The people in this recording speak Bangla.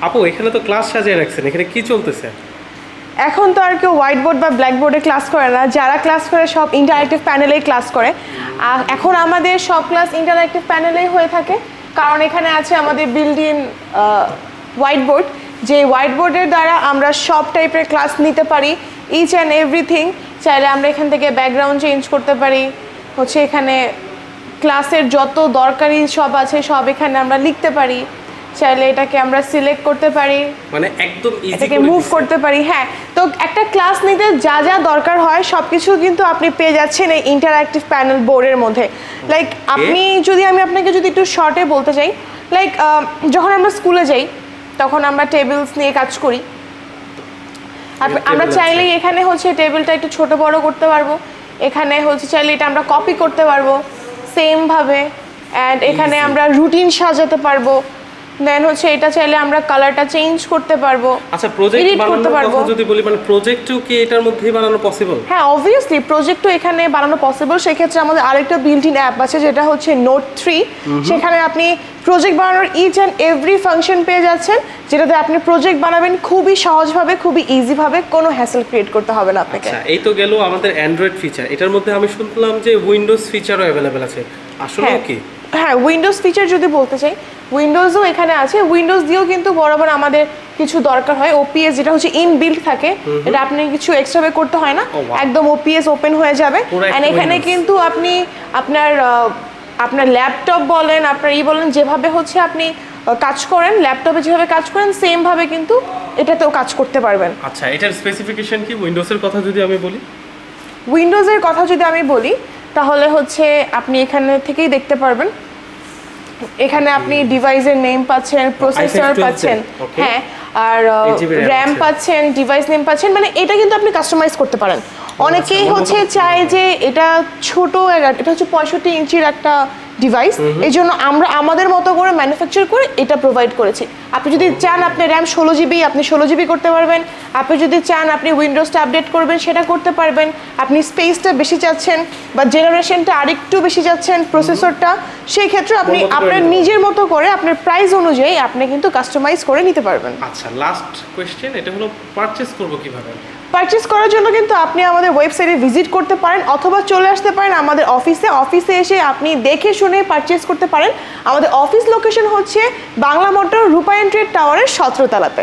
আপু এখানে তো ক্লাস সাজিয়ে রাখছেন, এখানে কি চলতেছে? এখন তো আর কেউ হোয়াইট বোর্ড বা ব্ল্যাক বোর্ডে ক্লাস করে না, যারা ক্লাস করে সব ইন্টারঅ্যাক্টিভ প্যানেলেই ক্লাস করে। এখন আমাদের সব ক্লাস ইন্টারঅ্যাক্টিভ প্যানেলেই হয়ে থাকে, কারণ এখানে আছে আমাদের বিল্ড ইন হোয়াইট বোর্ড, যে হোয়াইট বোর্ডের দ্বারা আমরা সব টাইপের ক্লাস নিতে পারি, ইচ অ্যান্ড এভরিথিং। চাইলে আমরা এখান থেকে ব্যাকগ্রাউন্ড চেঞ্জ করতে পারি, হচ্ছে এখানে ক্লাসের যত দরকারি সব আছে সব এখানে আমরা লিখতে পারি, চাইলে এটাকে আমরা সিলেক্ট করতে পারি, মানে একদম ইজি এটাকে মুভ করতে পারি। হ্যাঁ, তো একটা ক্লাস নিতে যা যা দরকার হয় সব কিছু কিন্তু আপনি পেয়ে যাচ্ছেন এই ইন্টারঅ্যাক্টিভ প্যানেল বোর্ডের মধ্যে। লাইক আপনি যদি আমি আপনাকে যদি একটু শর্টে বলতে চাই, লাইক যখন আমরা স্কুলে যাই তখন আমরা টেবিলস নিয়ে কাজ করি, আমরা চাইলেই এখানে হচ্ছে টেবিলটা একটু ছোট বড় করতে পারবো, এখানে হচ্ছে চাইলে এটা আমরা কপি করতে পারবো সেমভাবে, অ্যান্ড এখানে আমরা রুটিন সাজাতে পারবো, দেন হচ্ছে এটা চাইলে আমরা কালারটা চেঞ্জ করতে পারবো। আচ্ছা, প্রজেক্ট বানানোর কথা যদি বলি, মানে প্রজেক্টও কি এটার মধ্যেই বানানো পসিবল? হ্যাঁ, অবভিয়াসলি প্রজেক্টও এখানে বানানো পসিবল। সেক্ষেত্রে আমাদের আরেকটা বিল্ট ইন অ্যাপ আছে যেটা হচ্ছে নোট 3, সেখানে আপনি প্রজেক্ট বানানোর ইচ অ্যান্ড এভরি ফাংশন পেয়ে যাচ্ছেন, যেটাতে আপনি প্রজেক্ট বানাবেন খুবই সহজভাবে, খুবই ইজিভাবে, কোনো হ্যাসেল ক্রিয়েট করতে হবে না আপনাকে। আচ্ছা, এই তো গেল আমাদের অ্যান্ড্রয়েড ফিচার। এটার মধ্যে আমি শুনলাম যে উইন্ডোজ ফিচারও অ্যাভেলেবেল আছে, আসলে কি? হ্যাঁ, উইন্ডোজ ফিচার যদি বলতে চাই, উইন্ডোজও এখানে আছে। উইন্ডোজ দিয়েও কিন্তু বরাবর আমাদের কিছু দরকার হয়, ওপিএস যেটা হচ্ছে ইনবিল্ট থাকে, এটা আপনি কিছু এক্সট্রা পে করতে হয় না, একদম ওপিএস ওপেন হয়ে যাবে। এন্ড এখানে কিন্তু আপনি আপনার ল্যাপটপ বলেন, আপনার বলেন, যেভাবে হচ্ছে আপনি কাজ করেন, ল্যাপটপে যেভাবে কাজ করেন সেম ভাবে কিন্তু এটাতেও কাজ করতে পারবেন। আচ্ছা, এটার স্পেসিফিকেশন কি? উইন্ডোজের কথা যদি আমি বলি, উইন্ডোজের কথা যদি আমি বলি তাহলে হচ্ছে আপনি এখানে থেকেই দেখতে পারবেন, এখানে আপনি ডিভাইসের নেম পাচ্ছেন, প্রসেসর পাচ্ছেন, হ্যাঁ, আর র্যাম পাচ্ছেন, ডিভাইস নেম পাচ্ছেন, মানে এটা কিন্তু আপনি কাস্টমাইজ করতে পারেন। অনেকেই হচ্ছে চায় যে এটা ছোট, এটা হচ্ছে 65 ইঞ্চির একটা ডিভাইস, এই জন্য আমরা আমাদের মতো করে ম্যানুফ্যাকচার করে এটা প্রোভাইড করেছি। আপনি যদি চান আপনি র্যাম 16 জিবি, আপনি 16 জিবি করতে পারবেন। আপনি যদি চান আপনি উইন্ডোজটা আপডেট করবেন, সেটা করতে পারবেন। আপনি স্পেসটা বেশি চাচ্ছেন বা জেনারেশনটা আরেকটু বেশি চাচ্ছেন, প্রসেসরটা, সেই ক্ষেত্রে আপনি আপনার নিজের মতো করে আপনার প্রাইস অনুযায়ী আপনি কিন্তু কাস্টমাইজ করে নিতে পারবেন। আচ্ছা, লাস্ট কোয়েশ্চেন, এটা হলো পারচেজ করব কিভাবে? পারচেজ করার জন্য কিন্তু আপনি আমাদের ওয়েবসাইটে ভিজিট করতে পারেন, অথবা চলে আসতে পারেন আমাদের অফিসে এসে আপনি দেখে শুনে পারচেজ করতে পারেন। আমাদের অফিস লোকেশন হচ্ছে বাংলা মোটর রূপায়ণ ট্রেড টাওয়ারের 17 তলাতে।